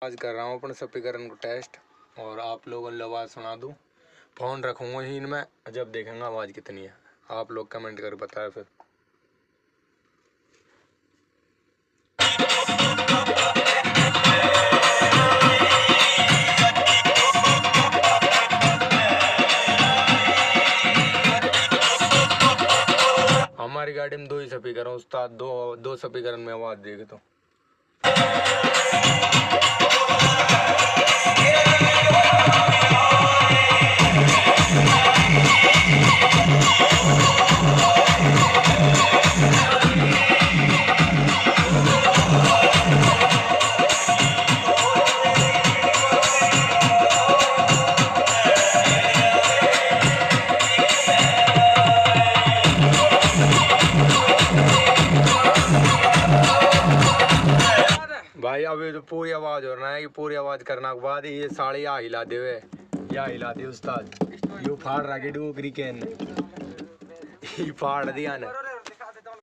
आज कर रहा हूँ अपने स्पीकर को टेस्ट और आप लोगों को आवाज़ सुना दूँ। फ़ोन रखूँगा ही इनमें, जब देखेंगे आवाज़ कितनी है। आप लोग कमेंट कर बताए फिर। हमारी गाड़ी में 2 ही स्पीकर हैं उस्ताद, दो स्पीकर में आवाज़ देखे तो। भाई अभी तो पूरी आवाज़ हो रहा है कि पूरी आवाज़ करने के बाद ये साड़ी यहाँ हिला दे उस्ताद। यू फाड़ रहा के डूगरी कैन, ये फाड़ दिया ना।